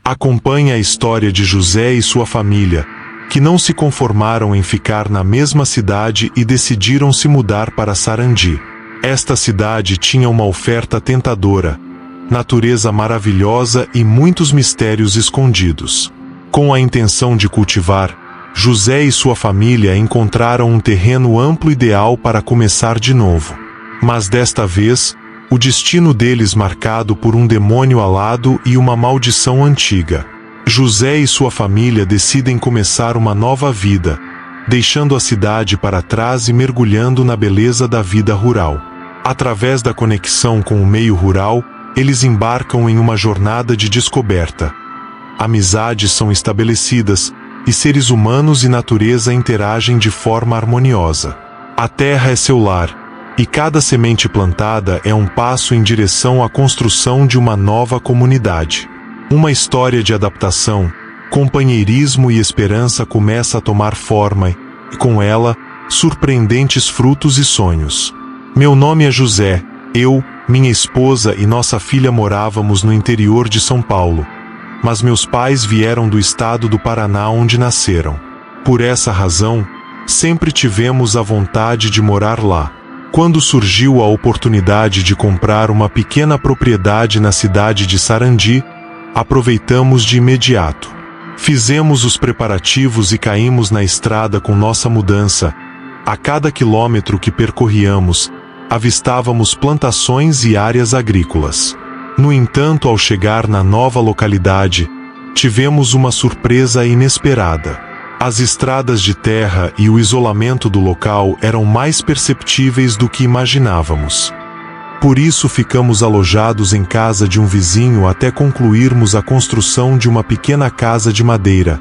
Acompanhe a história de José e sua família, que não se conformaram em ficar na mesma cidade e decidiram se mudar para Sarandi. Esta cidade tinha uma oferta tentadora, natureza maravilhosa e muitos mistérios escondidos. Com a intenção de cultivar, José e sua família encontraram um terreno amplo ideal para começar de novo. Mas desta vez, o destino deles marcado por um demônio alado e uma maldição antiga. José e sua família decidem começar uma nova vida, deixando a cidade para trás e mergulhando na beleza da vida rural. Através da conexão com o meio rural, eles embarcam em uma jornada de descoberta. Amizades são estabelecidas, e seres humanos e natureza interagem de forma harmoniosa. A terra é seu lar, e cada semente plantada é um passo em direção à construção de uma nova comunidade. Uma história de adaptação, companheirismo e esperança começa a tomar forma e, com ela, surpreendentes frutos e sonhos. Meu nome é José. Eu, minha esposa e nossa filha morávamos no interior de São Paulo, mas meus pais vieram do estado do Paraná onde nasceram. Por essa razão, sempre tivemos a vontade de morar lá. Quando surgiu a oportunidade de comprar uma pequena propriedade na cidade de Sarandi, aproveitamos de imediato. Fizemos os preparativos e caímos na estrada com nossa mudança. A cada quilômetro que percorríamos, avistávamos plantações e áreas agrícolas. No entanto, ao chegar na nova localidade, tivemos uma surpresa inesperada. As estradas de terra e o isolamento do local eram mais perceptíveis do que imaginávamos. Por isso ficamos alojados em casa de um vizinho até concluirmos a construção de uma pequena casa de madeira,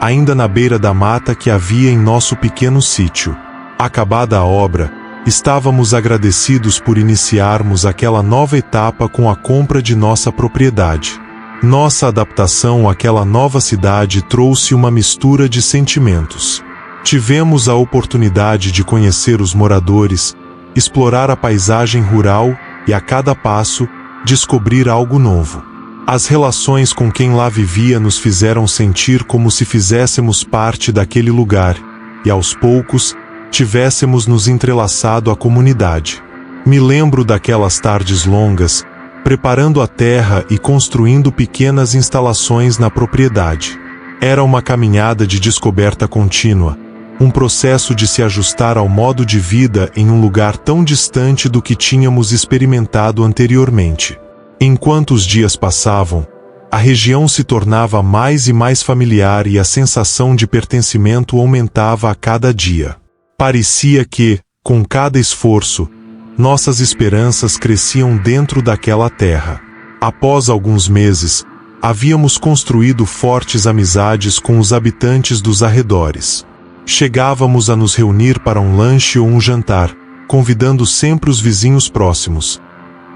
ainda na beira da mata que havia em nosso pequeno sítio. Acabada a obra, estávamos agradecidos por iniciarmos aquela nova etapa com a compra de nossa propriedade. Nossa adaptação àquela nova cidade trouxe uma mistura de sentimentos. Tivemos a oportunidade de conhecer os moradores, explorar a paisagem rural e, a cada passo, descobrir algo novo. As relações com quem lá vivia nos fizeram sentir como se fizéssemos parte daquele lugar e, aos poucos, tivéssemos nos entrelaçado à comunidade. Me lembro daquelas tardes longas, preparando a terra e construindo pequenas instalações na propriedade. Era uma caminhada de descoberta contínua, um processo de se ajustar ao modo de vida em um lugar tão distante do que tínhamos experimentado anteriormente. Enquanto os dias passavam, a região se tornava mais e mais familiar e a sensação de pertencimento aumentava a cada dia. Parecia que, com cada esforço, nossas esperanças cresciam dentro daquela terra. Após alguns meses, havíamos construído fortes amizades com os habitantes dos arredores. Chegávamos a nos reunir para um lanche ou um jantar, convidando sempre os vizinhos próximos.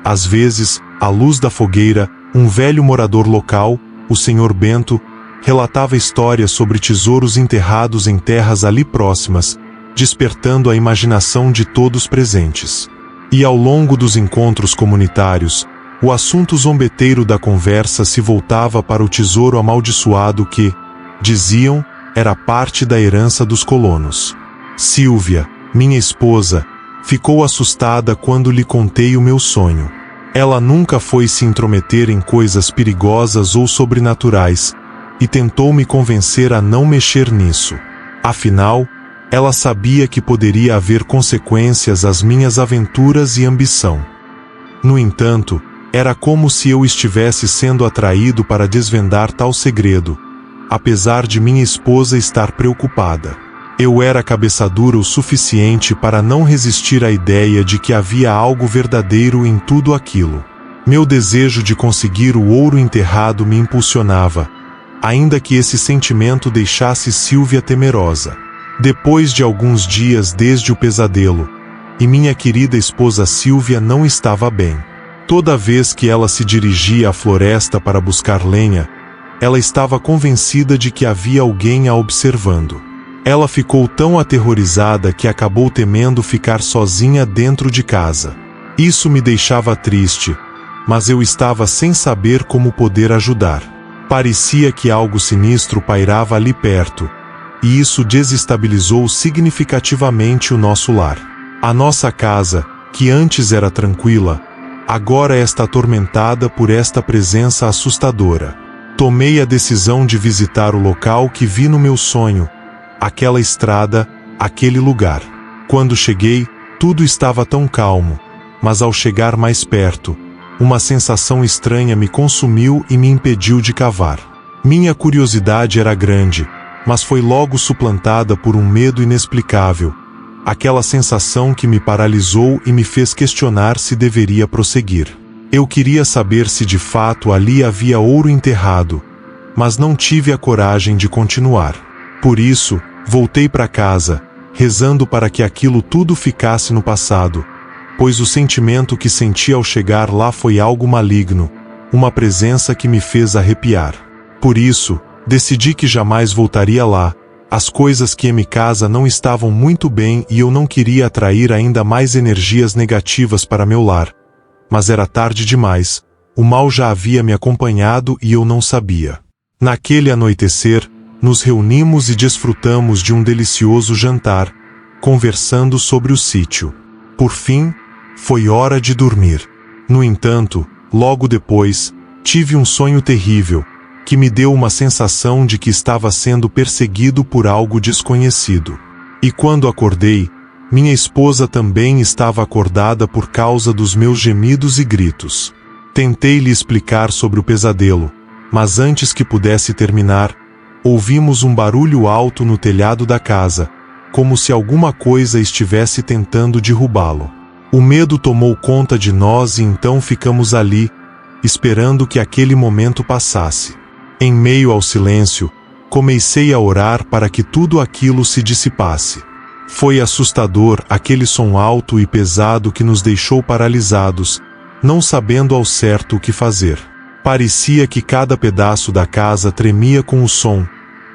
Às vezes, à luz da fogueira, um velho morador local, o Sr. Bento, relatava histórias sobre tesouros enterrados em terras ali próximas, despertando a imaginação de todos presentes. E ao longo dos encontros comunitários, o assunto zombeteiro da conversa se voltava para o tesouro amaldiçoado que, diziam, era parte da herança dos colonos. Silvia, minha esposa, ficou assustada quando lhe contei o meu sonho. Ela nunca foi se intrometer em coisas perigosas ou sobrenaturais, e tentou me convencer a não mexer nisso. Afinal, ela sabia que poderia haver consequências às minhas aventuras e ambição. No entanto, era como se eu estivesse sendo atraído para desvendar tal segredo, apesar de minha esposa estar preocupada. Eu era cabeça dura o suficiente para não resistir à ideia de que havia algo verdadeiro em tudo aquilo. Meu desejo de conseguir o ouro enterrado me impulsionava, ainda que esse sentimento deixasse Silvia temerosa. Depois de alguns dias desde o pesadelo, e minha querida esposa Silvia não estava bem. Toda vez que ela se dirigia à floresta para buscar lenha, ela estava convencida de que havia alguém a observando. Ela ficou tão aterrorizada que acabou temendo ficar sozinha dentro de casa. Isso me deixava triste, mas eu estava sem saber como poder ajudar. Parecia que algo sinistro pairava ali perto, e isso desestabilizou significativamente o nosso lar. A nossa casa, que antes era tranquila, agora está atormentada por esta presença assustadora. Tomei a decisão de visitar o local que vi no meu sonho, aquela estrada, aquele lugar. Quando cheguei, tudo estava tão calmo, mas ao chegar mais perto, uma sensação estranha me consumiu e me impediu de cavar. Minha curiosidade era grande, mas foi logo suplantada por um medo inexplicável, aquela sensação que me paralisou e me fez questionar se deveria prosseguir. Eu queria saber se de fato ali havia ouro enterrado, mas não tive a coragem de continuar. Por isso, voltei para casa, rezando para que aquilo tudo ficasse no passado, pois o sentimento que senti ao chegar lá foi algo maligno, uma presença que me fez arrepiar. Por isso, decidi que jamais voltaria lá. As coisas que em minha casa não estavam muito bem e eu não queria atrair ainda mais energias negativas para meu lar. Mas era tarde demais, o mal já havia me acompanhado e eu não sabia. Naquele anoitecer, nos reunimos e desfrutamos de um delicioso jantar, conversando sobre o sítio. Por fim, foi hora de dormir. No entanto, logo depois, tive um sonho terrível, que me deu uma sensação de que estava sendo perseguido por algo desconhecido. E quando acordei, minha esposa também estava acordada por causa dos meus gemidos e gritos. Tentei lhe explicar sobre o pesadelo, mas antes que pudesse terminar, ouvimos um barulho alto no telhado da casa, como se alguma coisa estivesse tentando derrubá-lo. O medo tomou conta de nós e então ficamos ali, esperando que aquele momento passasse. Em meio ao silêncio, comecei a orar para que tudo aquilo se dissipasse. Foi assustador aquele som alto e pesado que nos deixou paralisados, não sabendo ao certo o que fazer. Parecia que cada pedaço da casa tremia com o som,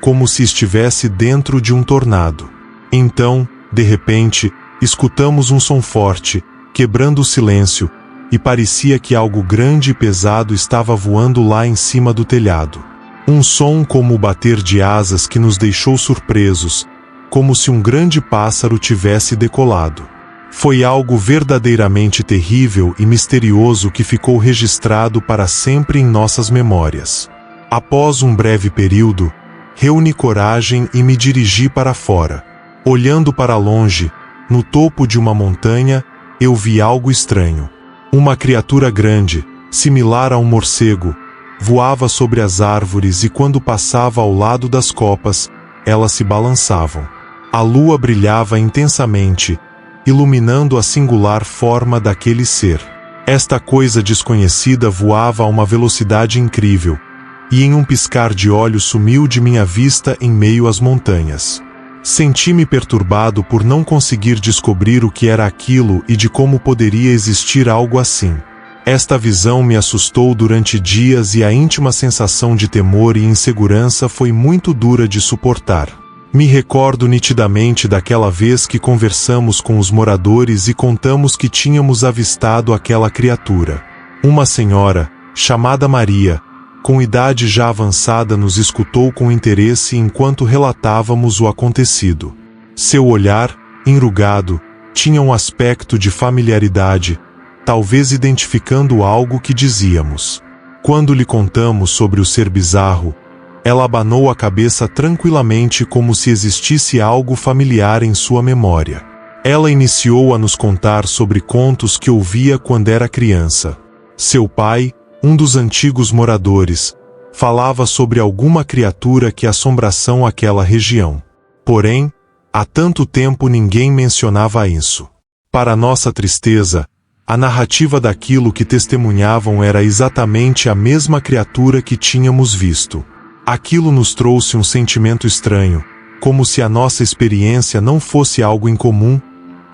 como se estivesse dentro de um tornado. Então, de repente, escutamos um som forte, quebrando o silêncio, e parecia que algo grande e pesado estava voando lá em cima do telhado. Um som como o bater de asas que nos deixou surpresos, como se um grande pássaro tivesse decolado. Foi algo verdadeiramente terrível e misterioso que ficou registrado para sempre em nossas memórias. Após um breve período, reuni coragem e me dirigi para fora. Olhando para longe, no topo de uma montanha, eu vi algo estranho. Uma criatura grande, similar a um morcego, voava sobre as árvores e quando passava ao lado das copas, elas se balançavam. A lua brilhava intensamente, iluminando a singular forma daquele ser. Esta coisa desconhecida voava a uma velocidade incrível, e em um piscar de olhos sumiu de minha vista em meio às montanhas. Senti-me perturbado por não conseguir descobrir o que era aquilo e de como poderia existir algo assim. Esta visão me assustou durante dias e a íntima sensação de temor e insegurança foi muito dura de suportar. Me recordo nitidamente daquela vez que conversamos com os moradores e contamos que tínhamos avistado aquela criatura. Uma senhora, chamada Maria, com idade já avançada, nos escutou com interesse enquanto relatávamos o acontecido. Seu olhar, enrugado, tinha um aspecto de familiaridade, talvez identificando algo que dizíamos. Quando lhe contamos sobre o ser bizarro, ela abanou a cabeça tranquilamente como se existisse algo familiar em sua memória. Ela iniciou a nos contar sobre contos que ouvia quando era criança. Seu pai, um dos antigos moradores, falava sobre alguma criatura que assombração aquela região. Porém, há tanto tempo ninguém mencionava isso. Para nossa tristeza, a narrativa daquilo que testemunhavam era exatamente a mesma criatura que tínhamos visto. Aquilo nos trouxe um sentimento estranho, como se a nossa experiência não fosse algo incomum,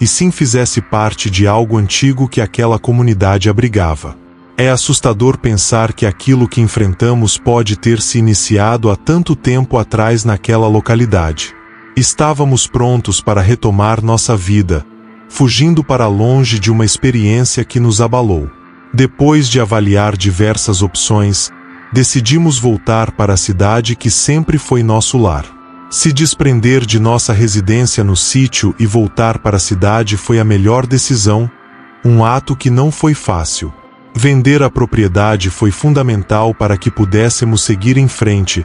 e sim fizesse parte de algo antigo que aquela comunidade abrigava. É assustador pensar que aquilo que enfrentamos pode ter se iniciado há tanto tempo atrás naquela localidade. Estávamos prontos para retomar nossa vida, fugindo para longe de uma experiência que nos abalou. Depois de avaliar diversas opções, decidimos voltar para a cidade que sempre foi nosso lar. Se desprender de nossa residência no sítio e voltar para a cidade foi a melhor decisão, um ato que não foi fácil. Vender a propriedade foi fundamental para que pudéssemos seguir em frente,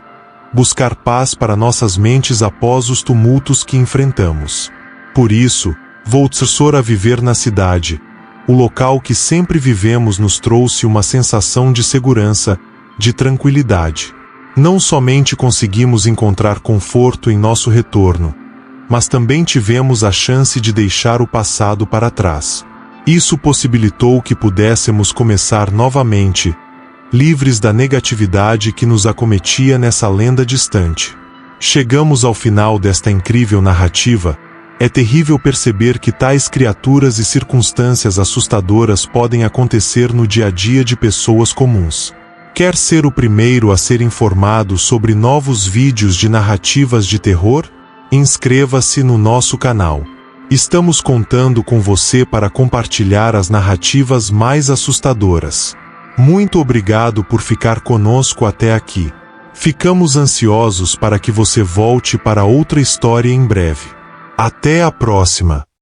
buscar paz para nossas mentes após os tumultos que enfrentamos. Por isso, voltamos a viver na cidade. O local que sempre vivemos nos trouxe uma sensação de segurança, de tranquilidade. Não somente conseguimos encontrar conforto em nosso retorno, mas também tivemos a chance de deixar o passado para trás. Isso possibilitou que pudéssemos começar novamente, livres da negatividade que nos acometia nessa lenda distante. Chegamos ao final desta incrível narrativa. É terrível perceber que tais criaturas e circunstâncias assustadoras podem acontecer no dia a dia de pessoas comuns. Quer ser o primeiro a ser informado sobre novos vídeos de narrativas de terror? Inscreva-se no nosso canal. Estamos contando com você para compartilhar as narrativas mais assustadoras. Muito obrigado por ficar conosco até aqui. Ficamos ansiosos para que você volte para outra história em breve. Até a próxima!